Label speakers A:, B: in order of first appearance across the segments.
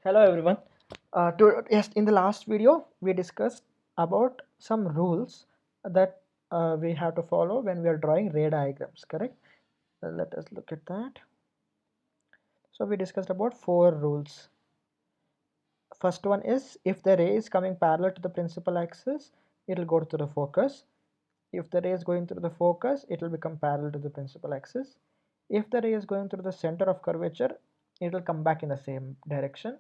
A: Hello everyone. Yes, in the last video we discussed about some rules that we have to follow when we are drawing ray diagrams, correct? Let us look at that. So we discussed about four rules. First one is, if the ray is coming parallel to the principal axis, it will go to the focus. If the ray is going through the focus, it will become parallel to the principal axis. If the ray is going through the center of curvature, it will come back in the same direction.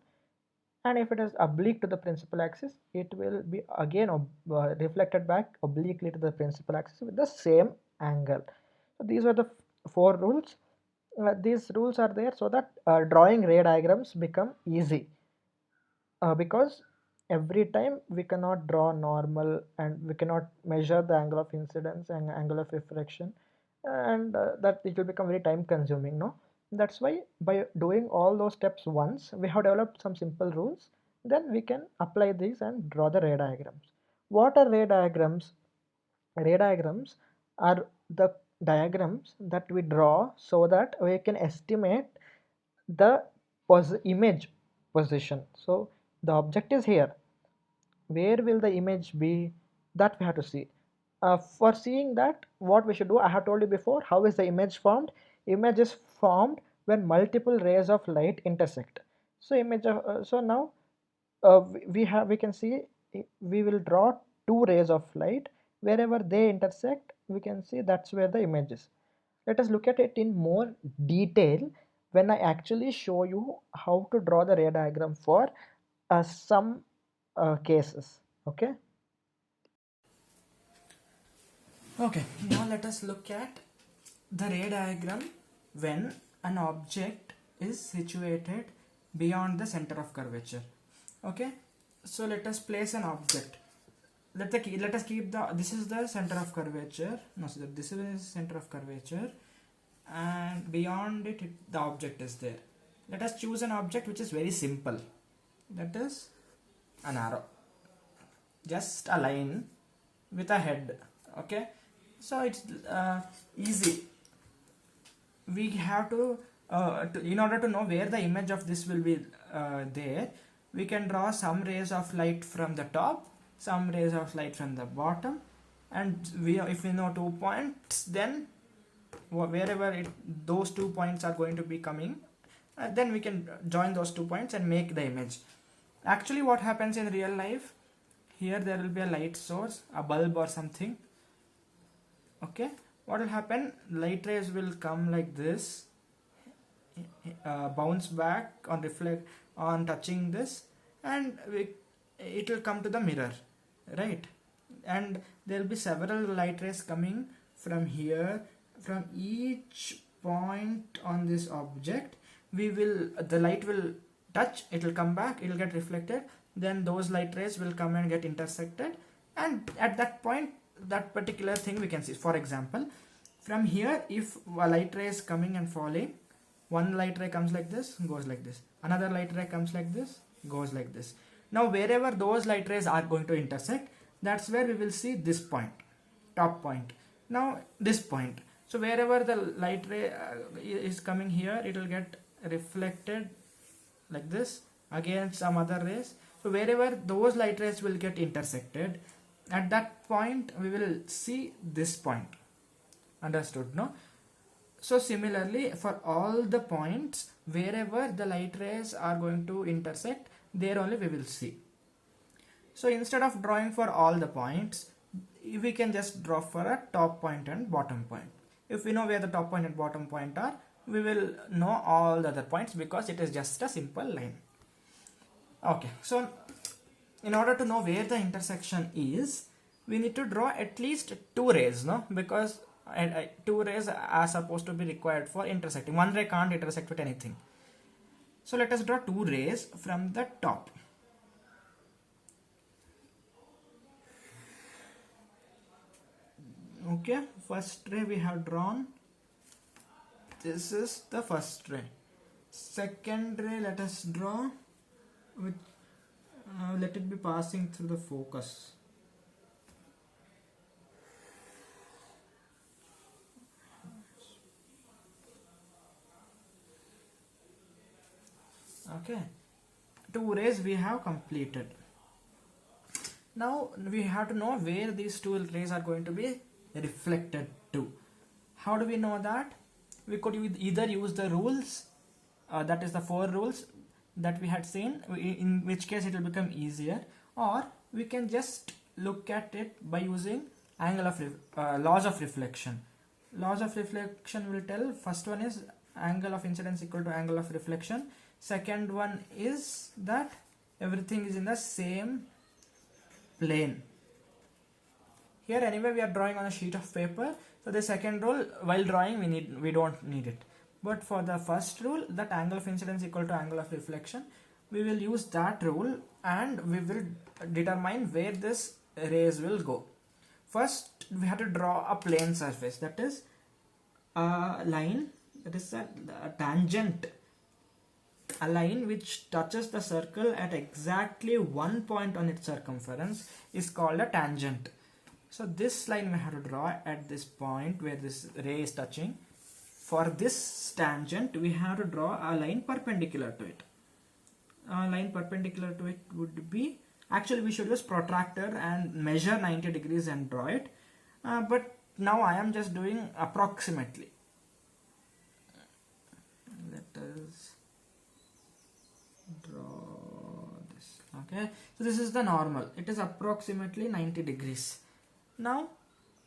A: And if it is oblique to the principal axis, it will be again reflected back obliquely to the principal axis with the same angle. So these are the four rules. These rules are there so that drawing ray diagrams become easy, because every time we cannot draw normal and we cannot measure the angle of incidence and angle of refraction, and that it will become very time consuming, no? That's why by doing all those steps once, we have developed some simple rules. Then we can apply these and draw the ray diagrams. What are ray diagrams? Ray diagrams are the diagrams that we draw so that we can estimate the image position. So the object is here. Where will the image be? That we have to see. For seeing that, what we should do, I have told you before, how is the image formed? Image is formed when multiple rays of light intersect. So now we can see, we will draw two rays of light. Wherever they intersect, we can see that's where the image is. Let us look at it in more detail when I actually show you how to draw the ray diagram for some cases. Okay.
B: Okay, now let us look at the ray diagram when an object is situated beyond the center of curvature. Okay, so let us place an object. Let us keep the, this is the center of curvature. No, so this is the center of curvature, and beyond it, the object is there. Let us choose an object which is very simple. That is an arrow, just a line with a head. Okay, so it's easy. We have in order to know where the image of this will be there, we can draw some rays of light from the top, some rays of light from the bottom, and if we know 2 points, then wherever those 2 points are going to be coming, then we can join those 2 points and make the image. Actually, what happens in real life, here there will be a light source, a bulb or something. Okay, what will happen, light rays will come like this, bounce back on reflect on touching this, and it will come to the mirror, right? And there will be several light rays coming from here, from each point on this object. The light will touch, it will come back, it will get reflected, then those light rays will come and get intersected, and at that point, that particular thing we can see. For example, from here, if a light ray is coming and falling, one light ray comes like this, goes like this, another light ray comes like this, goes like this. Now wherever those light rays are going to intersect, that's where we will see this point, top point. Now this point, so wherever the light ray is coming here, it will get reflected like this against some other rays. So wherever those light rays will get intersected, at that point we will see this point. Understood, no? So similarly, for all the points wherever the light rays are going to intersect, there only we will see. So instead of drawing for all the points, we can just draw for a top point and bottom point. If we know where the top point and bottom point are, we will know all the other points because it is just a simple line. Okay, so in order to know where the intersection is, we need to draw at least two rays, no? Because two rays are supposed to be required for intersecting. One ray can't intersect with anything. So let us draw two rays from the top. Okay, first ray we have drawn. This is the first ray. Second ray, let us draw with let it be passing through the focus. Okay, two rays we have completed. Now we have to know where these two rays are going to be reflected to. How do we know that? We could either use the rules, that is the 4 rules that we had seen, in which case it will become easier, or we can just look at it by using laws of reflection. Laws of reflection will tell, first one is angle of incidence equal to angle of reflection. Second one is that everything is in the same plane. Here anyway we are drawing on a sheet of paper, so the second rule, while drawing we don't need it. But for the first rule, that angle of incidence equal to angle of reflection, we will use that rule and we will determine where this rays will go. First we have to draw a plane surface, that is a line, that is a tangent, a line which touches the circle at exactly one point on its circumference is called a tangent. So this line we have to draw at this point where this ray is touching. For this tangent we have to draw a line perpendicular to it. A line perpendicular to it would be, actually we should use protractor and measure 90 degrees and draw it, but now I am just doing approximately. Let us draw this. Okay, so this is the normal, it is approximately 90 degrees. Now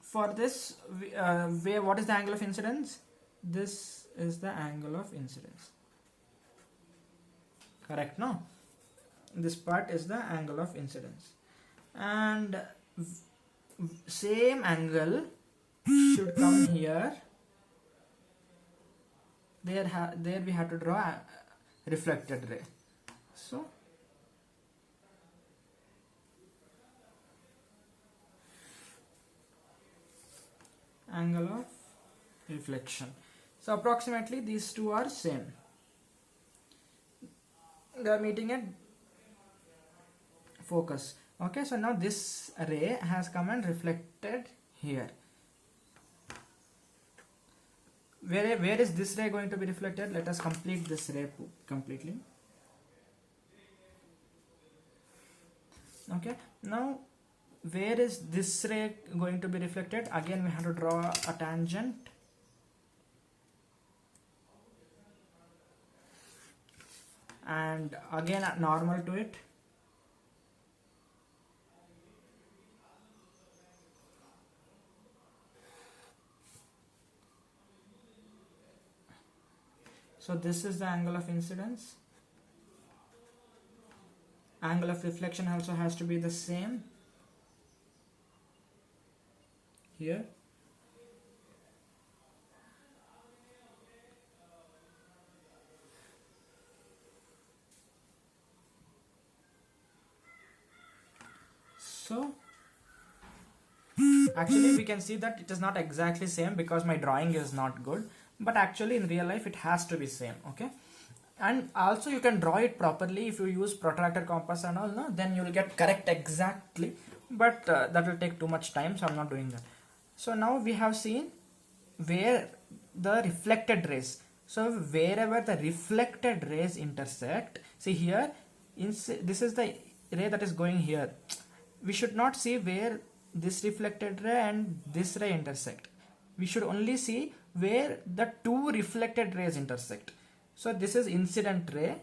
B: for this, what is the angle of incidence? This is the angle of incidence, correct? No, this part is the angle of incidence, and same angle should come here. There we have to draw a reflected ray. So angle of reflection, so approximately these two are same, they are meeting at focus. Okay, so now this ray has come and reflected here. Where is this ray going to be reflected? Let us complete this ray completely. Okay, now where is this ray going to be reflected? Again we have to draw a tangent, and again a normal to it. So this is the angle of incidence. Angle of reflection also has to be the same here. So actually we can see that it is not exactly same because my drawing is not good, but actually in real life it has to be same. Okay, and also you can draw it properly if you use protractor, compass and all, no? Then you will get correct exactly, but that will take too much time, so I'm not doing that. So now we have seen where the reflected rays, so wherever the reflected rays intersect, see here, this is the ray that is going here. We should not see where this reflected ray and this ray intersect. We should only see where the two reflected rays intersect. So this is incident ray.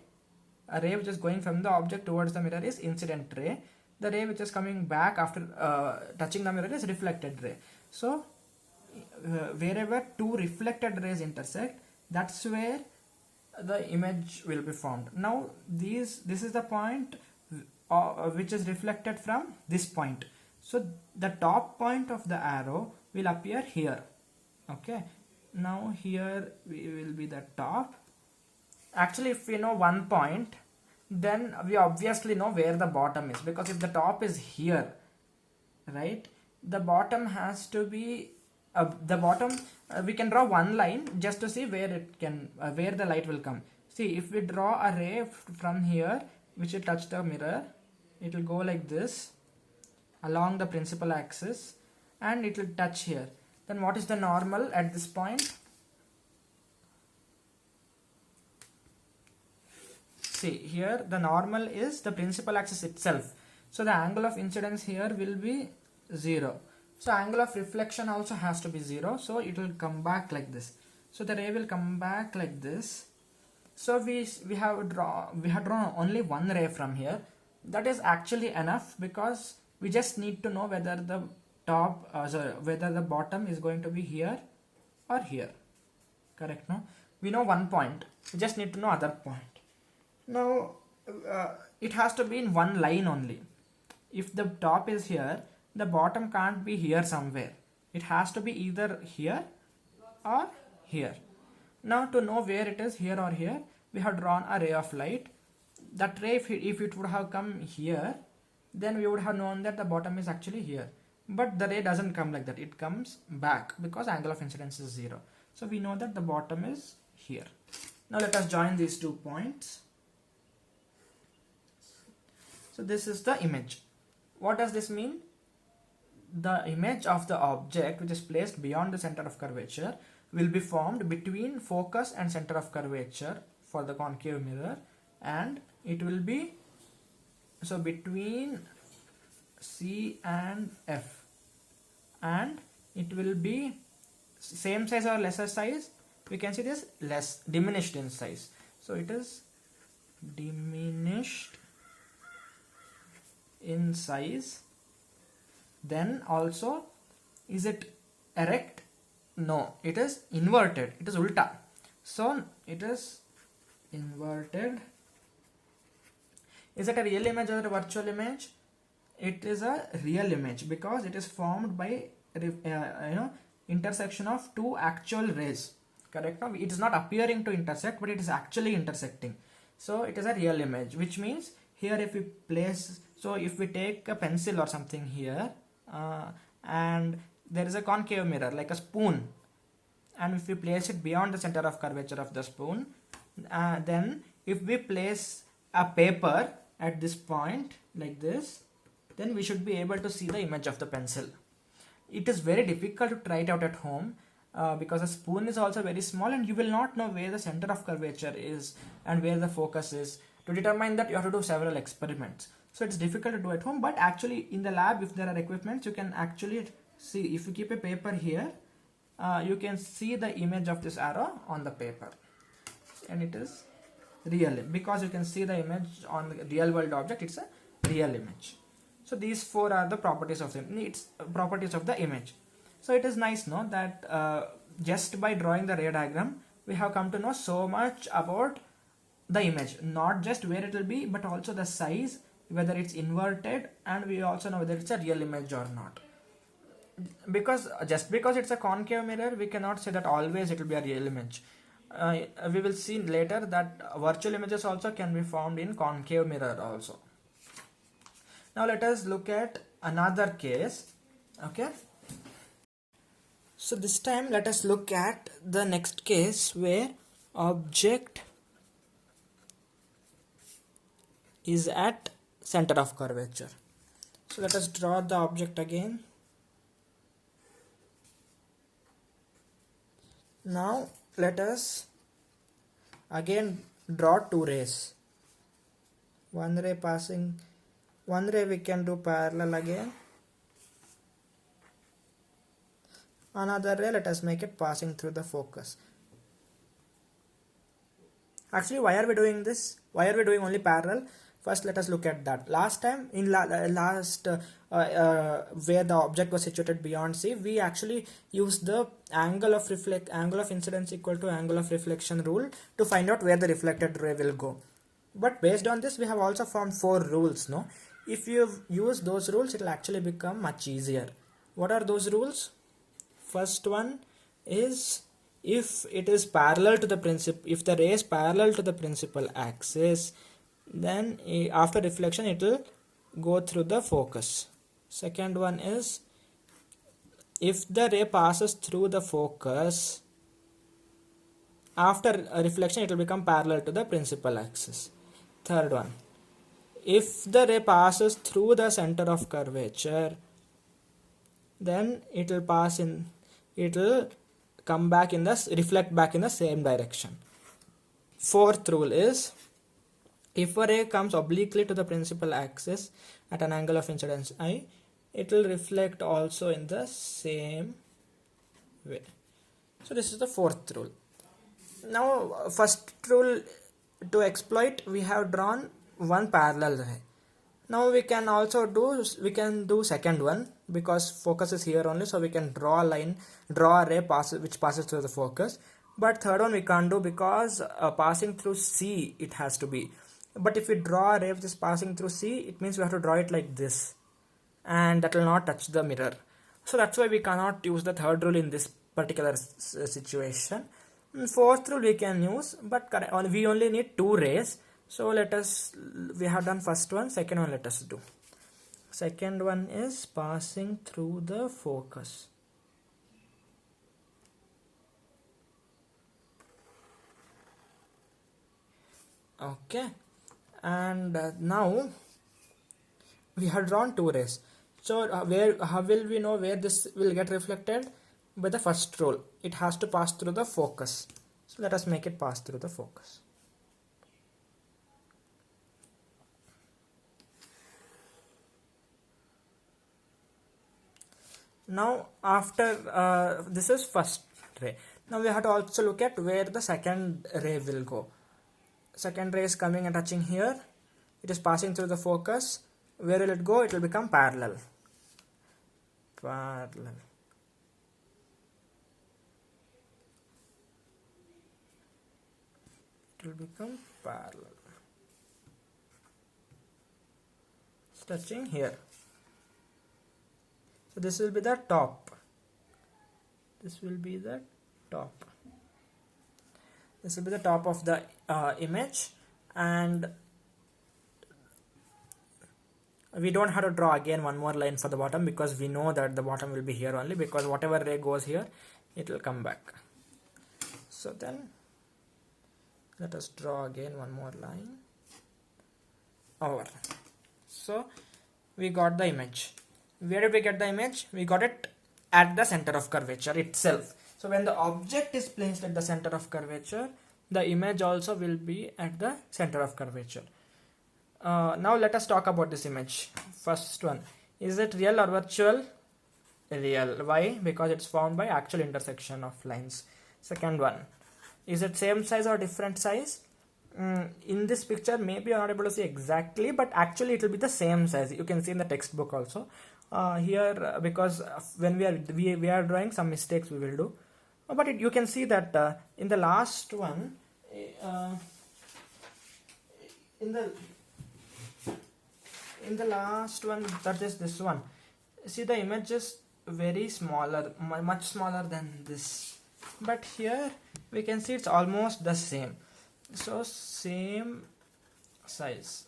B: A ray which is going from the object towards the mirror is incident ray. The ray which is coming back after touching the mirror is reflected ray. So wherever two reflected rays intersect, that's where the image will be formed. Now this is the point which is reflected from this point. So the top point of the arrow will appear here. Okay, now here will be the top. Actually, if we know one point, then we obviously know where the bottom is, because if the top is here, right, the bottom has to be the bottom. We can draw one line just to see where it can where the light will come. See, if we draw a ray from here which will touch the mirror, it will go like this along the principal axis and it will touch here. Then what is the normal at this point? see here the normal is the principal axis itself, so the angle of incidence here will be 0. So angle of reflection also has to be 0, so it will come back like this. So the ray will come back like this. So we have drawn only one ray from here. That is actually enough, because we just need to know whether the whether the bottom is going to be here or here. Correct? No, we know one point. We just need to know other point. Now it has to be in one line only. If the top is here, the bottom can't be here somewhere. It has to be either here or here. Now to know where it is, here or here, we have drawn a ray of light. That ray, if it would have come here, then we would have known that the bottom is actually here. But the ray doesn't come like that. It comes back because angle of incidence is 0. So we know that the bottom is here. Now let us join these 2 points. So this is the image. What does this mean? The image of the object which is placed beyond the center of curvature will be formed between focus and center of curvature for the concave mirror, and it will be so between C and F, and it will be same size or lesser size. We can see this diminished in size, so it is diminished in size. Then also, is it erect? No, it is inverted. It is ulta. So it is inverted. Is it a real image or a virtual image? It is a real image, because it is formed by intersection of 2 actual rays. Correct? Now it is not appearing to intersect, but it is actually intersecting. So it is a real image, which means here if we place, so if we take a pencil or something here, and there is a concave mirror like a spoon, and if we place it beyond the center of curvature of the spoon, then if we place a paper at this point like this, then we should be able to see the image of the pencil. It is very difficult to try it out at home, because a spoon is also very small, and you will not know where the center of curvature is and where the focus is. To determine that, you have to do several experiments. So it's difficult to do at home, but actually in the lab, if there are equipments, you can actually see. If you keep a paper here, you can see the image of this arrow on the paper, and it is real, because you can see the image on the real world object. It's a real image. So these 4 are the properties of the image. So it is nice, no, that just by drawing the ray diagram, we have come to know so much about the image, not just where it will be, but also the size, whether it's inverted, and we also know whether it's a real image or not. Because just because it's a concave mirror, we cannot say that always it will be a real image. We will see later that virtual images also can be found in concave mirror also. Now let us look at another case. Okay, so this time let us look at the next case where object is at center of curvature. So let us draw the object again. Now let us again draw 2 rays. One ray we can do parallel again. Another ray, let us make it passing through the focus. Actually, why are we doing this? Why are we doing only parallel? First, let us look at that. Last time, in where the object was situated beyond C, we actually used the angle of incidence equal to angle of reflection rule to find out where the reflected ray will go. But based on this, we have also found 4 rules. No, if you use those rules, it will actually become much easier. What are those rules? First one is, if it is parallel to the principal, if the ray is parallel to the principal axis, then after reflection it will go through the focus. Second one is, if the ray passes through the focus, after reflection it will become parallel to the principal axis. Third one, if the ray passes through the center of curvature, then it will come back reflect back in the same direction. Fourth rule is, If a ray comes obliquely to the principal axis at an angle of incidence I, it will reflect also in the same way. So this is the fourth rule. Now first rule to exploit, we have drawn one parallel ray. Now we can do second one, because focus is here only, so we can draw a line, draw a ray which passes through the focus. But third one we can't do, because passing through C it has to be. But if we draw a ray which is passing through C, it means we have to draw it like this, and that will not touch the mirror. So that's why we cannot use the third rule in this particular situation. Fourth rule we can use, but we only need two rays. So we have done first one, second one let us do. Second one is passing through the focus. Okay, and now we have drawn two rays. So how will we know where this will get reflected? By the first rule, it has to pass through the focus. So let us make it pass through the focus. Now after this is first ray. Now we have to also look at where the second ray will go. Second ray is coming and touching here. It is passing through the focus. Where will it go? It will become parallel. Parallel. It will become parallel. It's touching here. So this will be the top. This will be the top. This will be the top of the image, and we don't have to draw again one more line for the bottom, because we know that the bottom will be here only, because whatever ray goes here, it will come back. So then let us draw again one more line over. So we got the image. Where did we get the image? We got it at the center of curvature itself. So when the object is placed at the center of curvature, the image also will be at the center of curvature. Now let us talk about this image. First one, is it real or virtual? Real. Why? Because it's found by actual intersection of lines. Second one, is it same size or different size? In this picture maybe you are not able to see exactly, but actually it will be the same size. You can see in the textbook also. Here because when we are drawing, some mistakes we will do, but you can see that in the last one, in the last one, that is this one, see the image is very smaller, much smaller than this, but here we can see it's almost the same. So same size.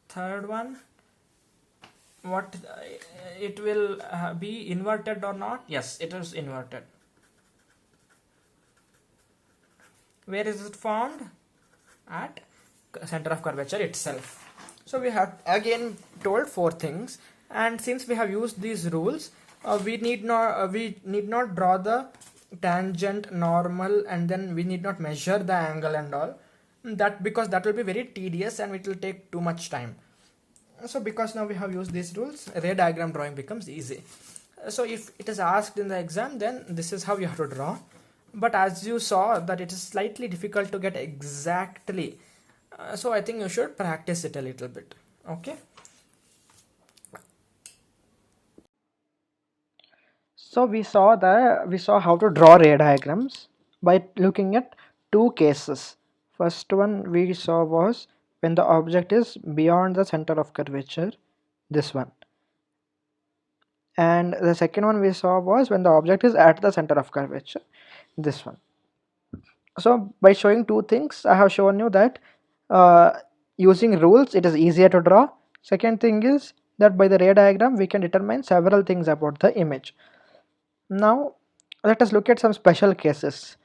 B: Third one, what it will be inverted or not? Yes, it is inverted. Where is it found? At center of curvature itself. So we have again told four things, and since we have used these rules, we need not draw the tangent, normal, and then we need not measure the angle and all, that because that will be very tedious and it will take too much time. So because now we have used these rules, ray diagram drawing becomes easy. So if it is asked in the exam, then this is how you have to draw. But as you saw that it is slightly difficult to get exactly, so I think you should practice it a little bit. Okay.
A: So we saw how to draw ray diagrams by looking at two cases. First one we saw was when the object is beyond the center of curvature, this one. And the second one we saw was when the object is at the center of curvature, this one. So by showing two things, I have shown you that using rules it is easier to draw. Second thing is that by the ray diagram we can determine several things about the image. Now let us look at some special cases.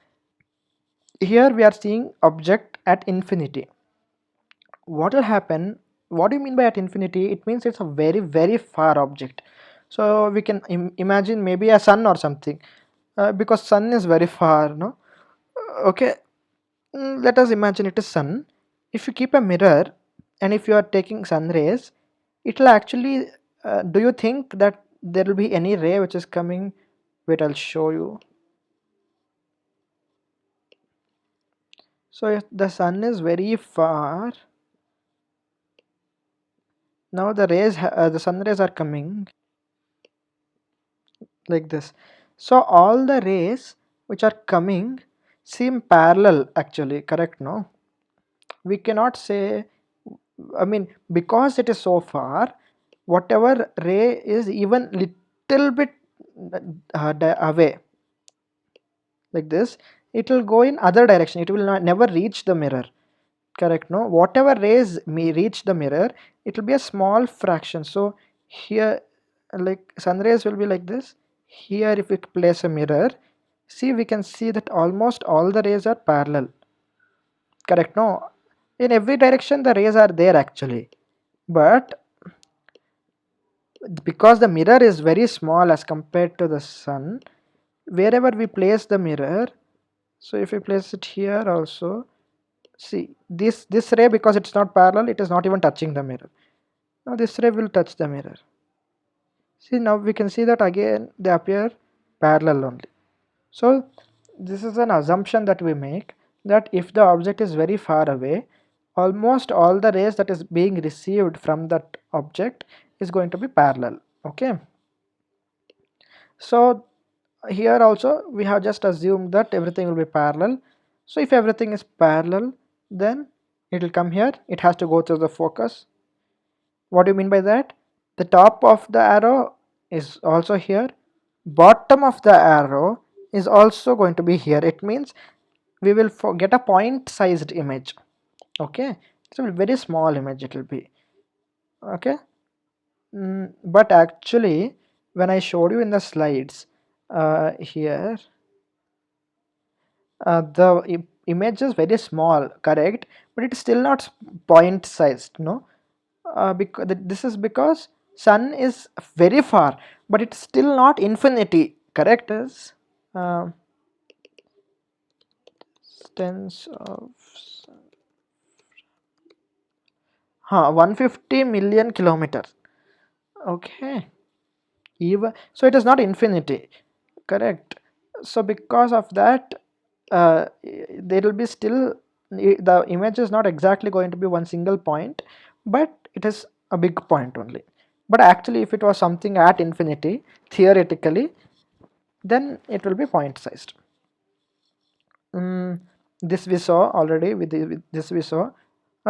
A: Here we are seeing object at infinity. What will happen? What do you mean by at infinity? It means it's a very far object. So we can imagine maybe a sun or something, because sun is very far, no? Okay, let us imagine it is sun. if you keep a mirror and if you are taking sun rays, it will actually do you think that there will be any ray which is coming? Wait, I'll show you. So if the sun is very far, now the sun rays are coming like this. So all the rays which are coming seem parallel actually, correct? No, we cannot say, I mean, because it is so far, whatever ray is even little bit away like this, it will go in other direction, it will not never reach the mirror, correct? No, whatever rays may reach the mirror, it will be a small fraction. So here, like sun rays will be like this. Here if we place a mirror, see, we can see that almost all the rays are parallel, correct? No, in every direction the rays are there actually, but because the mirror is very small as compared to the sun, wherever we place the mirror, so if we place it here also, see, this ray, because it's not parallel, it is not even touching the mirror. Now this ray will touch the mirror. See, now we can see that again they appear parallel only. So this is an assumption that we make, that if the object is very far away, almost all the rays that is being received from that object is going to be parallel. Okay, so here also we have just assumed that everything will be parallel. So if everything is parallel, then it will come here, it has to go through the focus. What do you mean by that? The top of the arrow is also here, bottom of the arrow is also going to be here. It means we will get a point sized image. Okay, so a very small image it will be. Okay, but actually when I showed you in the slides here, the image is very small, correct, but it is still not point sized, no, because this is because sun is very far, but it's still not infinity, correct? Is uh, distance of 150 million kilometers. Okay, even so it is not infinity, correct? So because of that, there will be still, the image is not exactly going to be one single point, but it is a big point only. But actually if it was something at infinity, theoretically, then it will be point sized. This we saw already, with this we saw.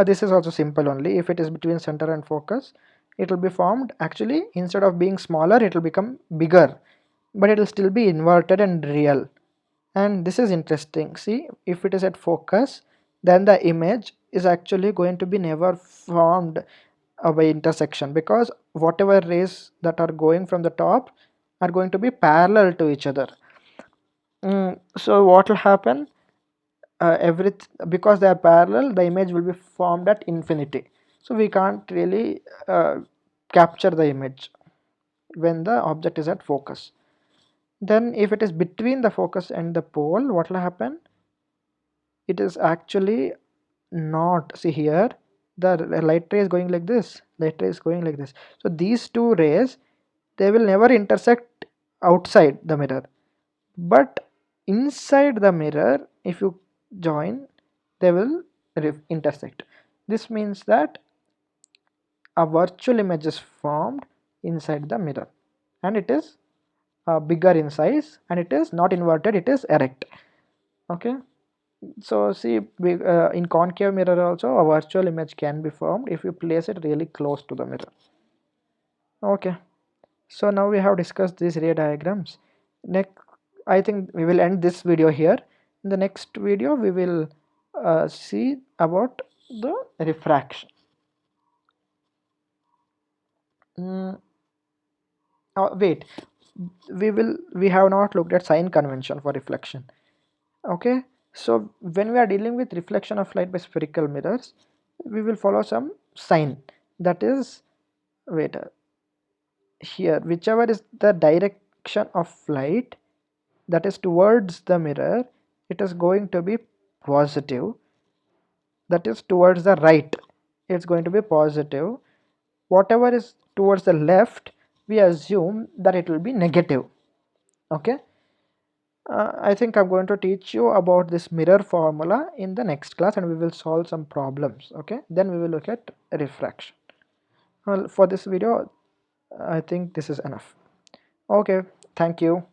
A: This is also simple only. If it is between center and focus, it will be formed, actually instead of being smaller it will become bigger, but it will still be inverted and real. And this is interesting. See, if it is at focus, then the image is actually going to be never formed by intersection, because whatever rays that are going from the top are going to be parallel to each other. So what will happen, because they are parallel, the image will be formed at infinity, so we can't really capture the image when the object is at focus. Then if it is between the focus and the pole, what will happen, it is actually not, see here, the light ray is going like this, light ray is going like this, so these two rays, they will never intersect outside the mirror, but inside the mirror if you join, they will intersect. This means that a virtual image is formed inside the mirror, and it is bigger in size, and it is not inverted, it is erect. Okay, so see, in concave mirror also a virtual image can be formed if you place it really close to the mirror. Okay, so now we have discussed these ray diagrams. Next, I think we will end this video here. In the next video we will see about the refraction. mm, Wait, we have not looked at sign convention for reflection. Okay, so when we are dealing with reflection of light by spherical mirrors, we will follow some sign, that is, wait, here, whichever is the direction of light that is towards the mirror, it is going to be positive, that is towards the right, it's going to be positive. Whatever is towards the left, we assume that it will be negative. Okay. I think I'm going to teach you about this mirror formula in the next class, and we will solve some problems. Okay, then we will look at refraction. Well, for this video, I think this is enough. Okay, thank you.